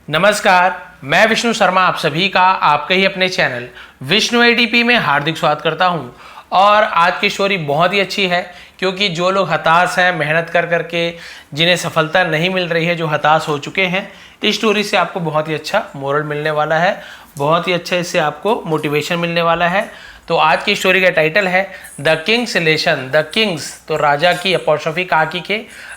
नमस्कार, मैं विष्णु शर्मा आप सभी का आपके ही अपने चैनल विष्णु एडीपी में हार्दिक स्वागत करता हूं। और आज की स्टोरी बहुत ही अच्छी है क्योंकि जो लोग हताश हैं, मेहनत कर करके जिन्हें सफलता नहीं मिल रही है, जो हताश हो चुके हैं, इस स्टोरी से आपको बहुत ही अच्छा मोरल मिलने वाला है, बहुत ही अच्छा इससे आपको मोटिवेशन मिलने वाला है। तो आज की स्टोरी का टाइटल है the Kings lesson. The Kings तो राजा की अपॉस्ट्रोफी काकी के,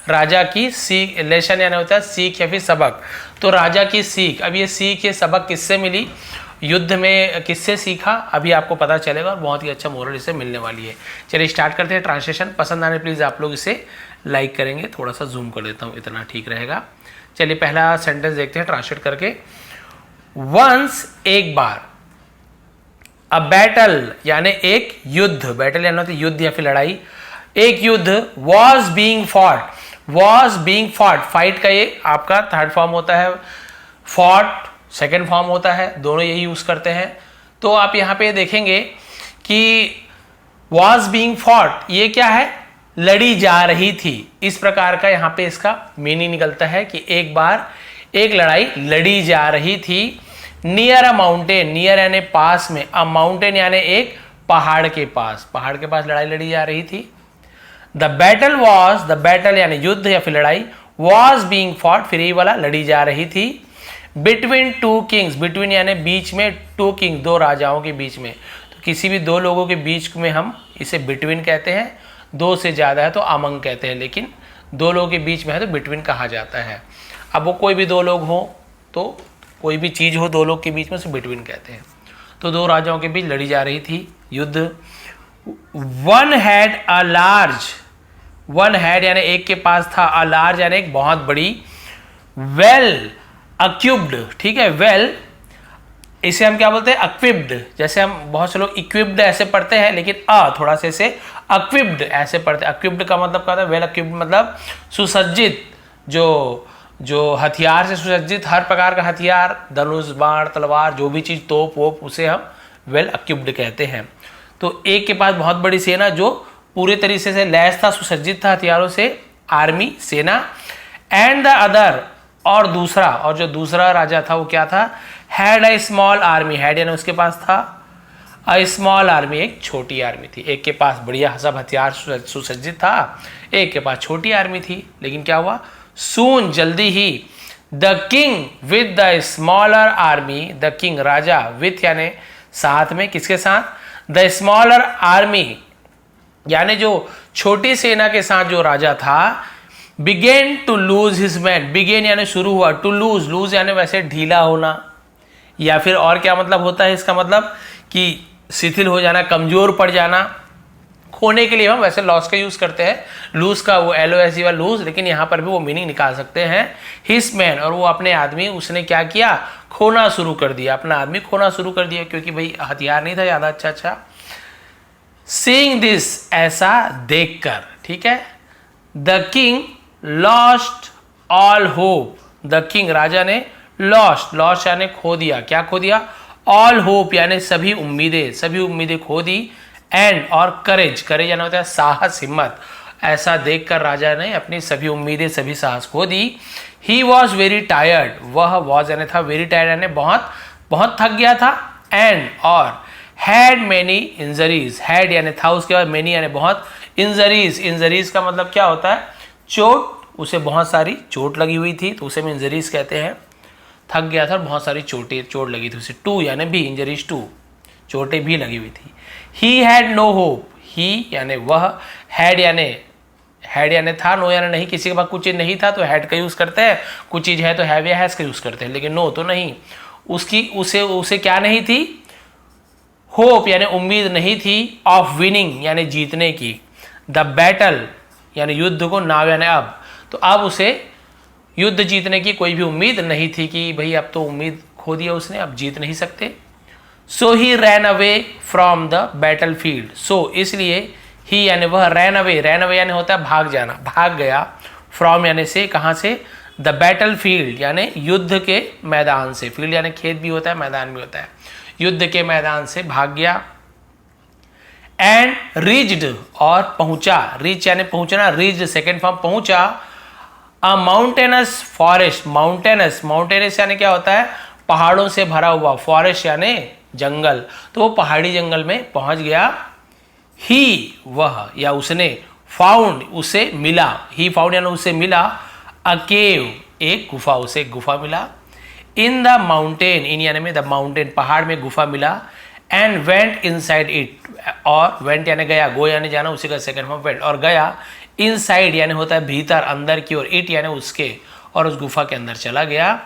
राजा की सीख, लेसन यानी होता है सीख या फिर सबक। तो राजा की सीख, अब ये सीख ये सबक किससे मिली, युद्ध में किससे सीखा, अभी आपको पता चलेगा और बहुत ही अच्छा मोरल इससे मिलने वाली है। चलिए स्टार्ट करते हैं। ट्रांसलेशन पसंद आने प्लीज़ आप लोग इसे लाइक करेंगे। थोड़ा सा जूम कर देता हूँ, इतना ठीक रहेगा। चलिए पहला सेंटेंस देखते हैं ट्रांसलेट करके। वंस एक बार, अ बैटल यानी एक युद्ध, बैटल यानी होती युद्ध या फिर लड़ाई, एक युद्ध was being fought, was being fought, fight का ये आपका थर्ड फॉर्म होता है, फॉट सेकेंड फॉर्म होता है, दोनों यही यूज करते हैं। तो आप यहाँ पे देखेंगे कि वॉज बीइंग फॉट ये क्या है, लड़ी जा रही थी। इस प्रकार का यहाँ पे इसका मीनिंग निकलता है कि एक बार एक लड़ाई लड़ी जा रही थी। नियर अ माउंटेन, नियर यानी पास में, अ माउंटेन यानी एक पहाड़ के पास, पहाड़ के पास लड़ाई लड़ी जा रही थी। The battle was, the battle यानी युद्ध या फिर लड़ाई, वॉज बीइंग फॉट फिर यही वाला लड़ी जा रही थी। बिटवीन टू किंग्स, बिटवीन यानी बीच में, टू किंग दो राजाओं के बीच में। तो किसी भी दो लोगों के बीच में हम इसे बिटवीन कहते हैं, दो से ज्यादा है तो अमंग कहते हैं, लेकिन दो लोगों के बीच में है तो बिटवीन कहा जाता है। अब वो कोई भी दो लोग हो, तो कोई भी चीज हो दो लोग के बीच में उसे बिटवीन कहते हैं। तो दो राजाओं के बीच लड़ी जा रही थी युद्ध। One had a large, one had यानी एक के पास था, अ लार्ज यानी एक बहुत बड़ी, वेल अक्विप्ड, ठीक है, वेल इसे हम क्या बोलते हैं, अक्विप्ड। जैसे हम बहुत से लोग इक्विप्ड ऐसे पढ़ते हैं, लेकिन थोड़ा से इसे अक्विप्ड ऐसे पढ़ते हैं। अक्विप्ड का मतलब क्या होता है, वेल अक्विप्ड मतलब सुसज्जित, जो हथियार से सुसज्जित, हर प्रकार का हथियार, धनुष बाण तलवार जो भी चीज, तोप वोप, उसे हम वेल अक्विप्ड कहते हैं। तो एक के पास बहुत बड़ी सेना जो पूरे तरीके से लैस था, सुसज्जित था हथियारों से, आर्मी सेना। एंड द अदर और दूसरा, और जो दूसरा राजा था वो क्या था, had a small army, had यानी उसके पास था, अ स्मॉल आर्मी एक छोटी आर्मी थी। एक के पास बढ़िया सब हथियार सुसज्जित था, एक के पास छोटी आर्मी थी। लेकिन क्या हुआ, सून जल्दी ही, the king with the smaller army, the king राजा, विथ यानी साथ में, किसके साथ, द स्मॉलर आर्मी यानी जो छोटी सेना के साथ जो राजा था, began to lose his man, began यानी शुरू हुआ, टू लूज, लूज यानी वैसे ढीला होना, या फिर और क्या मतलब होता है इसका मतलब कि शिथिल हो जाना, कमजोर पड़ जाना। खोने के लिए हम वैसे लॉस का यूज करते हैं, लूज का वो LOS वाला लूज, लेकिन यहां पर भी वो मीनिंग निकाल सकते हैं, हिज मैन, और वो अपने आदमी, उसने क्या किया, खोना शुरू कर दिया, अपना आदमी खोना शुरू कर दिया, क्योंकि भाई हथियार नहीं था ज्यादा अच्छा। सीइंग दिस, ऐसा देखकर, ठीक है, the king lost all hope, the king राजा ने लॉस्ट, लॉस्ट यानी खो दिया, क्या खो दिया, ऑल होप यानी सभी उम्मीदें खो दी। एंड और करेज, करेज यानी होता है साहस, हिम्मत, ऐसा देखकर राजा ने अपनी सभी उम्मीदें, सभी साहस खो दी। ही वॉज वेरी टायर्ड, वह वॉज यानी था, वेरी टायर्ड यानी बहुत बहुत थक गया था। एंड और हैड मेनी इंजरीज, हैड यानी था, उसके बाद मेनी यानी बहुत, इंजरीज, इंजरीज का मतलब क्या होता है, चोट, उसे बहुत सारी चोट लगी हुई थी तो उसे हम इंजरीज कहते हैं। थक गया था और बहुत सारी चोट लगी थी उसे। टू यानी भी, इंजरीज टू, चोटें भी लगी हुई थी। ही हैड नो होप, ही यानी वह, हैड यानी था, नो यानी नहीं, किसी के पास कुछ चीज नहीं था तो हैड का यूज करते हैं, कुछ चीज है तो हैव या हैज का यूज करते हैं, लेकिन नो तो नहीं। उसे क्या नहीं थी, होप यानी उम्मीद नहीं थी, ऑफ विनिंग यानी जीतने की, द बैटल यानी युद्ध को, नाव यानी अब, तो अब उसे युद्ध जीतने की कोई भी उम्मीद नहीं थी कि भाई अब तो उम्मीद खो दिया उसने, अब जीत नहीं सकते। So he ran away from the battlefield, so इसलिए, ही यानी वह, रैन अवे यानी होता है भाग जाना, भाग गया, फ्रॉम यानी से, कहाँ से, द बैटल फील्ड यानी युद्ध के मैदान से, फील्ड यानी खेत भी होता है, मैदान भी होता है, युद्ध के मैदान से भाग गया। एंड रीच्ड और पहुंचा, रीच यानी पहुंचना, रीच्ड सेकेंड फॉर्म, पहुंचा, अ माउंटेनस फॉरेस्ट, माउंटेनस यानी क्या होता है, पहाड़ों से भरा हुआ, फॉरेस्ट यानी जंगल, तो वो पहाड़ी जंगल में पहुंच गया। ही वह या उसने, फाउंड उसे मिला, ही फाउंड यानी उसे मिला, अ केव एक गुफा, उसे गुफा मिला, इन द माउंटेन, इन यानी में द माउंटेन पहाड़ में गुफा मिला, एंड वेंट इनसाइड इट, और वेंट यानी गया, गो यानी जाना, उसी का सेकंड फॉर्म वेंट, और गया, इनसाइड यानी होता है भीतर अंदर की ओर, इट यानी उसके, और उस गुफा के अंदर चला गया।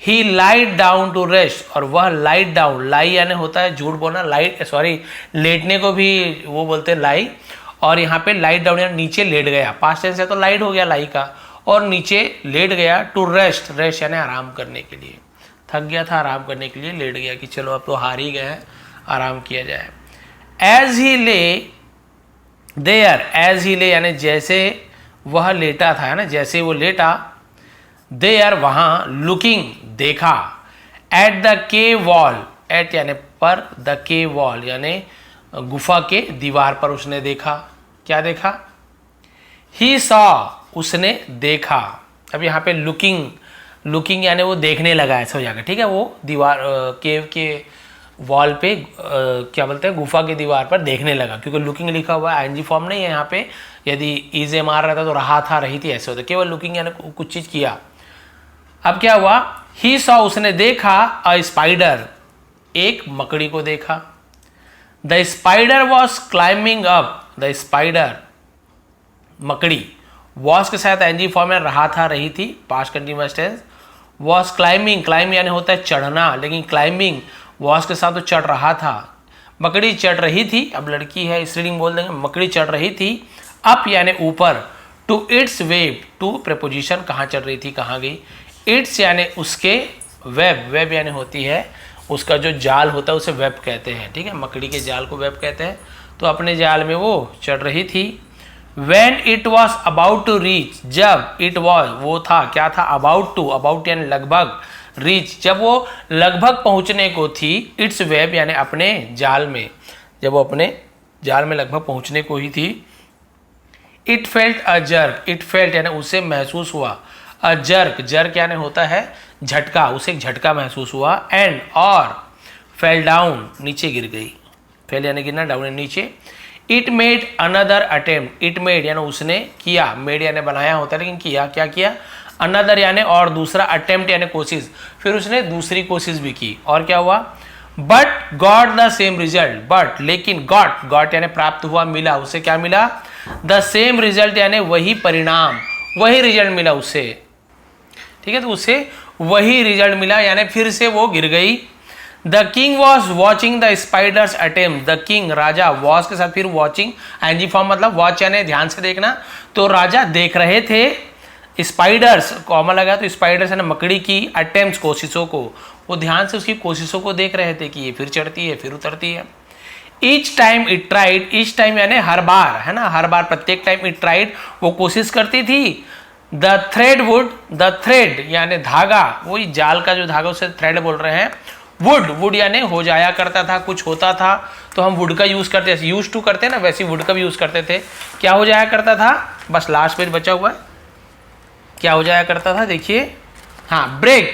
ही लाइट डाउन टू रेस्ट, और वह लाइट डाउन, लाई यानी होता है झूठ बोलना, लाइट सॉरी लेटने को भी वो बोलते हैं लाई, और यहाँ पे लाइट डाउन यानी नीचे लेट गया, पास्ट टेंस है तो लाइट हो गया लाई का, और नीचे लेट गया, टू रेस्ट, रेस्ट यानी आराम करने के लिए, थक गया था आराम करने के लिए लेट गया कि चलो अब तो हार ही गए हैं, आराम किया जाए। As he lay their, as ही ले यानी जैसे वह लेटा था, है ना, जैसे वो लेटा, देयर वहां, लुकिंग देखा, at the cave wall, at यानी पर, द केव वॉल यानी गुफा के दीवार पर उसने देखा, क्या देखा, ही सॉ उसने देखा। अब यहाँ पे लुकिंग, लुकिंग यानी वो देखने लगा ऐसा हो जाएगा, ठीक है, वो दीवार केव के वॉल पे क्या बोलते हैं, गुफा की दीवार पर देखने लगा, क्योंकि लुकिंग लिखा हुआ है, आईएनजी फॉर्म नहीं है यहाँ पे, यदि इजे मार रहता तो रहा था रही थी ऐसे होता, केवल लुकिंग यानी कुछ चीज किया। अब क्या हुआ, ही सॉ उसने देखा, अ स्पाइडर एक मकड़ी को देखा, the spider was climbing up, the spider मकड़ी, वॉज के साथ एनजी फॉर्म में रहा था रही थी, past continuous tense, was climbing, climb यानी होता है चढ़ना, लेकिन क्लाइंबिंग वॉज के साथ तो चढ़ रहा था, मकड़ी चढ़ रही थी, अब लड़की है इस रीडिंग बोल देंगे, मकड़ी चढ़ रही थी, अप यानी ऊपर, to its web, to preposition कहाँ चढ़ रही थी कहाँ गई, इट्स यानी उसके, वेब, वेब यानी होती है उसका जो जाल होता है उसे वेब कहते हैं, ठीक है, मकड़ी के जाल को वेब कहते हैं, तो अपने जाल में वो चढ़ रही थी। When it was about to reach, जब it was वो था, क्या था, about to, about यानी लगभग, reach जब वो लगभग पहुंचने को थी, its web यानी अपने जाल में, जब वो अपने जाल में लगभग पहुंचने को ही थी, it felt a jerk, it felt यानी उसे महसूस हुआ, a jerk, jerk यानी होता है झटका, उसे एक झटका महसूस हुआ, and और fell down नीचे गिर गई, fell यानी गिरना, down यानी नीचे, it made another attempt, it made यानी उसने किया, मेड यानी बनाया होता है लेकिन किया, क्या किया, अनदर यानी और दूसरा, अटेम्प्ट यानी कोशिश, फिर उसने दूसरी कोशिश भी की, और क्या हुआ, but got the same result, but लेकिन, गॉट, गॉट यानी प्राप्त हुआ, मिला, उसे क्या मिला, द सेम रिजल्ट यानी वही परिणाम, वही रिजल्ट मिला उसे, ठीक है, तो उसे वही रिजल्ट मिला, यानी फिर से वो गिर गई। The king was watching the spiders attempt, the king Raja, watch के साथ फिर वॉचिंग, एनजी फॉर्म मतलब वॉच यानी ध्यान से देखना, तो राजा देख रहे थे स्पाइडर्स, कॉमा लगा तो स्पाइडर्स यानी मकड़ी की अटेम्प्ट कोशिशों को, वो ध्यान से उसकी कोशिशों को देख रहे थे कि ये फिर चढ़ती है फिर उतरती है। Each time it tried, each time यानी हर बार, है ना, हर बार, प्रत्येक टाइम इट ट्राइड वो कोशिश करती थी, the thread would, the thread यानी धागा, वही जाल का जो धागा उसे थ्रेड बोल रहे हैं, वुड, वुड यानी हो जाया करता था, कुछ होता था तो हम वुड का यूज करते, यूज टू करते हैं ना, वैसे वुड का भी यूज करते थे, क्या हो जाया करता था, बस लास्ट पेज बचा हुआ है, क्या हो जाया करता था देखिए, हाँ, ब्रेक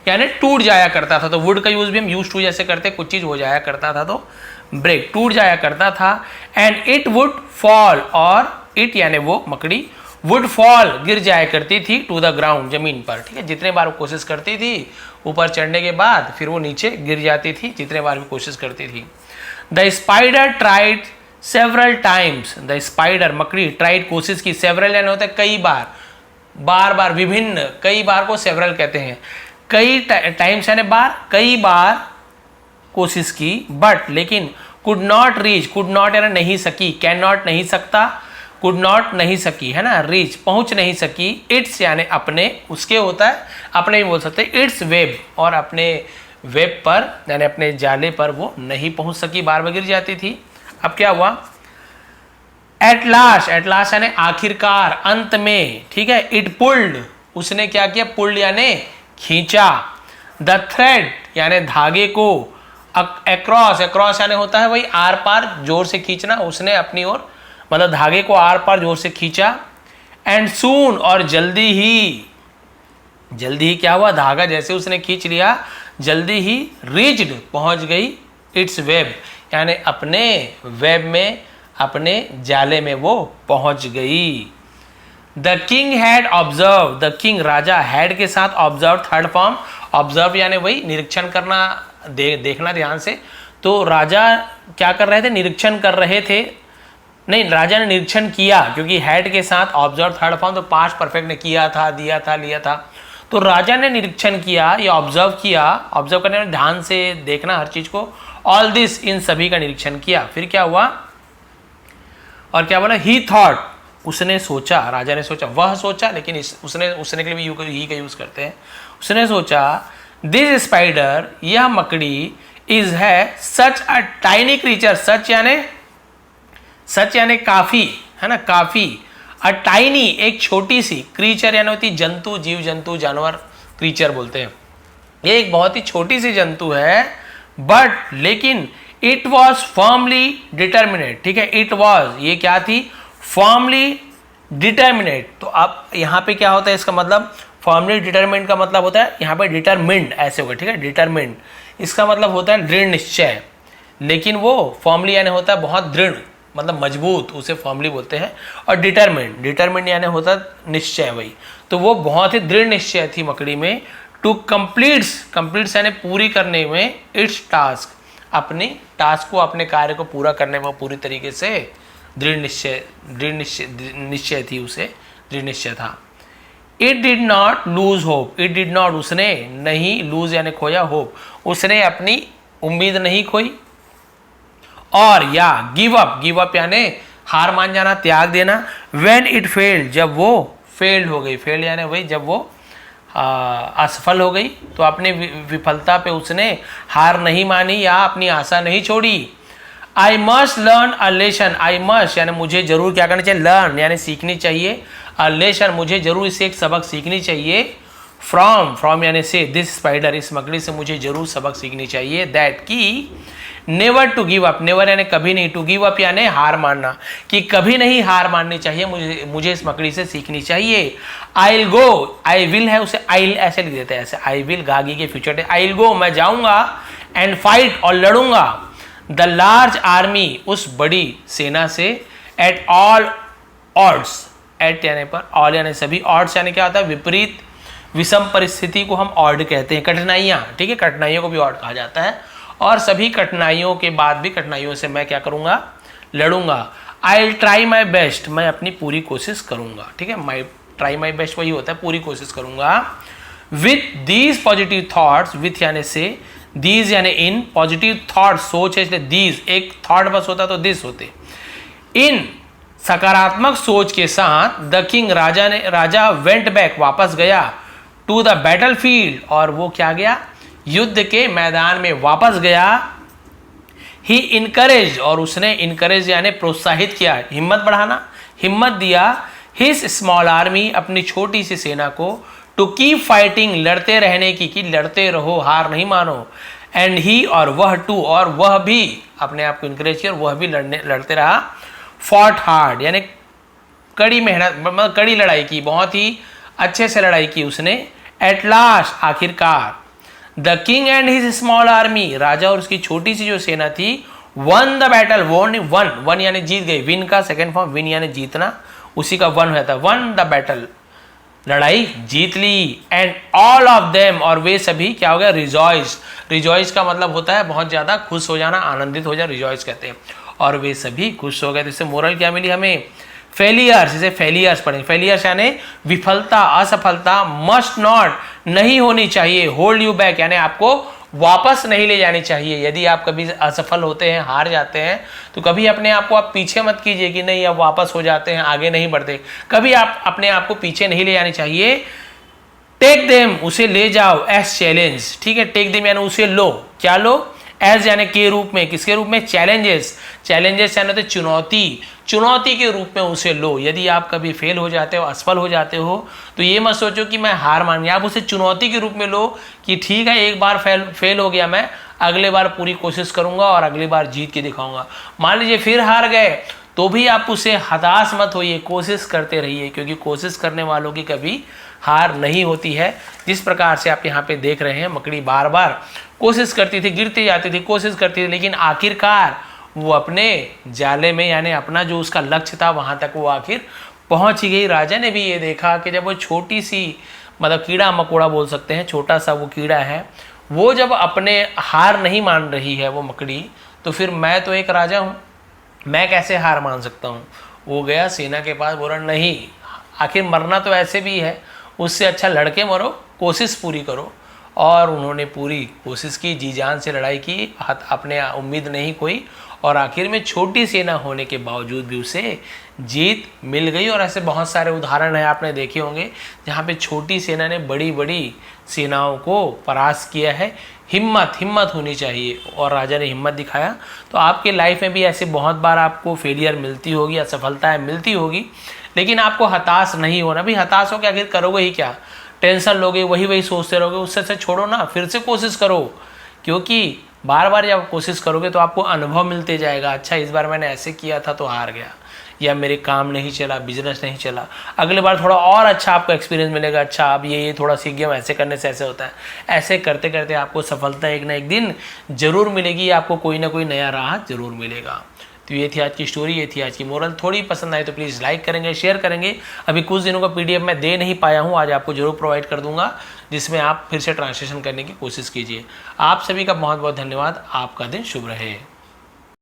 यानी टूट जाया करता था, तो वुड का यूज भी हम यूज टू जैसे करते, कुछ चीज हो जाया करता था तो ब्रेक, टूट जाया करता था, एंड इट वुड फॉल, और इट यानी वो मकड़ी, वुड फॉल गिर जाया करती थी, टू द ग्राउंड जमीन पर, ठीक है, जितने बार वो कोशिश करती थी ऊपर चढ़ने के बाद फिर वो नीचे गिर जाती थी, जितने बार भी कोशिश करती थी। The spider tried several times, the spider मकड़ी ट्राइड कोशिश की, सेवरल यानी होता है कई बार, बार बार, विभिन्न, कई बार को सेवरल कहते हैं, कई टाइम्स यानी बार, कई बार कोशिश की, बट लेकिन, could not reach, could not यानी नहीं सकी, कैन नॉट नहीं सकता, कुड नॉट नहीं सकी, है ना, रीच पहुंच नहीं सकी, इट्स यानी अपने, उसके होता है अपने भी बोल सकते हैं, इट्स वेब, और अपने वेब पर यानी अपने जाले पर वो नहीं पहुंच सकी, बार बार गिर जाती थी। अब क्या हुआ, एट लास्ट, एट लास्ट यानी आखिरकार, अंत में, ठीक है, इट पुल्ड उसने क्या किया, पुल्ड यानी खींचा, द थ्रेड यानी धागे को, अक्रॉस, अक्रॉस यानी होता है वही आर पार जोर से खींचना, उसने अपनी ओर मतलब धागे को आर पार जोर से खींचा, एंड सून और जल्दी ही क्या हुआ, धागा जैसे उसने खींच लिया, जल्दी ही रीच्ड पहुंच गई इट्स वेब, यानी अपने वेब में, अपने जाले में वो पहुंच गई। The king had observe, the king Raja, had के साथ ऑब्जर्व थर्ड फॉर्म, ऑब्जर्व यानी वही निरीक्षण करना, देखना ध्यान से। तो राजा क्या कर रहे थे, निरीक्षण कर रहे थे, नहीं राजा ने निरीक्षण किया, क्योंकि हैड के साथ ऑब्जर्व थर्ड फॉर्म, तो पास्ट परफेक्ट ने किया था, दिया था, लिया था। तो राजा ने निरीक्षण किया या ऑब्जर्व किया, ऑब्जर्व करने में ध्यान से देखना हर चीज को, ऑल दिस, इन सभी का निरीक्षण किया। फिर क्या हुआ और क्या बोला, ही थॉट, उसने सोचा, राजा ने सोचा, वह सोचा, लेकिन उसने के लिए भी ही का यूज करते हैं। उसने सोचा दिस स्पाइडर, यह मकड़ी, इज है सच अ टाइनी क्रीचर, सच यानी काफी, है ना, काफी, अ टाइनी एक छोटी सी, क्रीचर यानी होती जंतु, जीव जंतु, जानवर, क्रीचर बोलते हैं। ये एक बहुत ही छोटी सी जंतु है, बट लेकिन इट वॉज फर्मली डिटर्मिनेट, ठीक है, इट वॉज, ये क्या थी, फर्मली डिटर्मिनेट। तो अब यहां पे क्या होता है, इसका मतलब फर्मली डिटर्मिनेट का मतलब होता है यहाँ पे डिटरमिन्ड, ऐसे होगा, ठीक है, डिटरमिन्ड, इसका मतलब होता है दृढ़ निश्चय, लेकिन वो फर्मली यानी होता है बहुत दृढ़, मतलब मजबूत, उसे फर्मली बोलते हैं। और डिटरमिन्ड यानी होता है निश्चय, वही। तो वो बहुत ही दृढ़ निश्चय थी मकड़ी में, टू कंप्लीट्स यानी पूरी करने में, इट्स टास्क, अपने टास्क को, अपने कार्य को पूरा करने में पूरी तरीके से दृढ़ निश्चय थी, उसे दृढ़ निश्चय था। It did not lose hope, it did not, उसने नहीं, लूज यानी खोया, होप, उसने अपनी उम्मीद नहीं खोई, और या गिव अप यानी हार मान जाना, त्याग देना। व्हेन इट फेल्ड, जब वो फेल्ड हो गई, फेल्ड यानी वही जब वो असफल हो गई, तो अपनी विफलता पे उसने हार नहीं मानी या अपनी आशा नहीं छोड़ी। I must learn a lesson, I must यानी मुझे जरूर क्या करना चाहिए, लर्न यानी सीखनी चाहिए, अ लेसन मुझे जरूर इससे एक सबक सीखनी चाहिए, फ्रॉम यानी से, दिस स्पाइडर, इस मकड़ी से मुझे जरूर सबक सीखनी चाहिए, दैट की never to give up, never यानी कभी नहीं, टू गिव अप यानी हार मानना, कि कभी नहीं हार माननी चाहिए, मुझे इस मकड़ी से सीखनी चाहिए। I will go, I will है उसे आई ऐसे लिख देते हैं, ऐसे, आई विल गागी के फ्यूचर, आई विल गो, मैं जाऊंगा, एंड फाइट और लड़ूंगा, द लार्ज आर्मी, उस बड़ी सेना से, एट ऑल ऑड्स, एट यानी पर, ऑल यानी सभी, ऑड्स यानी क्या होता है, विपरीत, विषम परिस्थिति को हम ऑड कहते हैं, कठिनाइयां, ठीक है, कठिनाइयों को भी ऑड कहा जाता है, और सभी कठिनाइयों के बाद भी कठिनाइयों से मैं क्या करूंगा, लड़ूंगा। I will try my best, मैं अपनी पूरी कोशिश करूंगा, ठीक है, माई ट्राई माई बेस्ट वही होता है, पूरी कोशिश करूंगा। With these positive thoughts, with यानी से, दीज यानी इन, पॉजिटिव थॉट सोच है, इसलिए दीज, एक थॉट बस होता तो दिस होते, इन सकारात्मक सोच के साथ, the king Raja went back, वापस गया, टू द बैटल फील्ड, और वो क्या गया, युद्ध के मैदान में वापस गया। ही इनकरेज, और उसने इनकरेज यानी प्रोत्साहित किया, हिम्मत बढ़ाना, हिम्मत दिया, हिज स्मॉल आर्मी, अपनी छोटी सी सेना को, टू कीप फाइटिंग, लड़ते रहने की, कि लड़ते रहो, हार नहीं मानो, एंड ही और वह, टू और वह भी अपने आप को इनकरेज किया, वह भी लड़ते रहा, फॉट हार्ड यानी कड़ी मेहनत, मतलब कड़ी लड़ाई की, बहुत ही अच्छे से लड़ाई की उसने। एट लास्ट, आखिरकार, the king and his small army, राजा और उसकी छोटी सी जो सेना थी, वन द बैटल, वन यानी जीत गई, विन का सेकेंड फॉर्म, विन यानी जीतना, उसी का वन होता है, वन द बैटल, लड़ाई जीत ली। एंड ऑल ऑफ देम, और वे सभी क्या हो गया, रिजॉइस, रिजॉइस का मतलब होता है बहुत ज्यादा खुश हो जाना, आनंदित हो जाना, रिजॉइस कहते हैं, और वे सभी खुश हो गए। तो इससे मोरल क्या मिली हमें, फेलियर्स, इसे फेलियर्स पढ़ेंगे, फेलियर्स यानी विफलता, असफलता, मस्ट नॉट नहीं होनी चाहिए, होल्ड यू बैक यानी आपको वापस नहीं ले जानी चाहिए। यदि आप कभी असफल होते हैं, हार जाते हैं, तो कभी अपने आप को आप पीछे मत कीजिए कि नहीं अब वापस हो जाते हैं, आगे नहीं बढ़ते, कभी आप अपने आप को पीछे नहीं ले जानी चाहिए। टेक देम, उसे ले जाओ, एज चैलेंज, ठीक है, टेक देम यानी उसे लो, क्या लो, एज यानी के रूप में, किसके रूप में, चैलेंजेस, चैलेंजेस यानी चुनौती, चुनौती के रूप में उसे लो। यदि आप कभी फेल हो जाते हो, असफल हो जाते हो, तो ये मत सोचो कि मैं हार मान गया, आप उसे चुनौती के रूप में लो कि ठीक है एक बार फेल हो गया, मैं अगले बार पूरी कोशिश करूंगा और अगली बार जीत के दिखाऊंगा। मान लीजिए फिर हार गए, तो भी आप उसे हताश मत होइए, कोशिश करते रहिए, क्योंकि कोशिश करने वालों की कभी हार नहीं होती है। जिस प्रकार से आप यहाँ पे देख रहे हैं, मकड़ी बार बार कोशिश करती थी, गिरती जाती थी, कोशिश करती थी, लेकिन आखिरकार वो अपने जाले में, यानी अपना जो उसका लक्ष्य था वहाँ तक वो आखिर पहुँच ही गई। राजा ने भी ये देखा कि जब वो छोटी सी, मतलब कीड़ा मकोड़ा बोल सकते हैं, छोटा सा वो कीड़ा है, वो जब अपने हार नहीं मान रही है वो मकड़ी, तो फिर मैं तो एक राजा हूँ, मैं कैसे हार मान सकता हूँ। वो गया सेना के पास, बोला नहीं, आखिर मरना तो ऐसे भी है, उससे अच्छा लड़के मरो, कोशिश पूरी करो। और उन्होंने पूरी कोशिश की, जी जान से लड़ाई की, अपने उम्मीद नहीं कोई, और आखिर में छोटी सेना होने के बावजूद भी उसे जीत मिल गई। और ऐसे बहुत सारे उदाहरण हैं, आपने देखे होंगे, जहाँ पे छोटी सेना ने बड़ी बड़ी सेनाओं को परास्त किया है। हिम्मत होनी चाहिए, और राजा ने हिम्मत दिखाया। तो आपके लाइफ में भी ऐसे बहुत बार आपको फेलियर मिलती होगी, असफलताएं मिलती होगी, लेकिन आपको हताश नहीं होना। भी हताश हो के आखिर करोगे ही क्या, टेंशन लोगे, वही सोचते रहोगे, उससे से छोड़ो ना, फिर से कोशिश करो, क्योंकि बार बार जब कोशिश करोगे तो आपको अनुभव मिलते जाएगा। अच्छा, इस बार मैंने ऐसे किया था तो हार गया, या मेरे काम नहीं चला, बिजनेस नहीं चला, अगले बार थोड़ा और अच्छा आपको एक्सपीरियंस मिलेगा। अच्छा, अब ये थोड़ा सीख गया, ऐसे करने से ऐसे होता है। ऐसे करते करते आपको सफलता एक ना एक दिन जरूर मिलेगी, आपको कोई ना कोई नया राह जरूर मिलेगा। तो ये थी आज की स्टोरी, ये थी आज की मोरल। थोड़ी पसंद आई तो प्लीज़ लाइक करेंगे, शेयर करेंगे। अभी कुछ दिनों का PDF मैं दे नहीं पाया हूँ, आज आपको जरूर प्रोवाइड कर दूंगा, जिसमें आप फिर से ट्रांसलेशन करने की कोशिश कीजिए। आप सभी का बहुत बहुत धन्यवाद। आपका दिन शुभ रहे।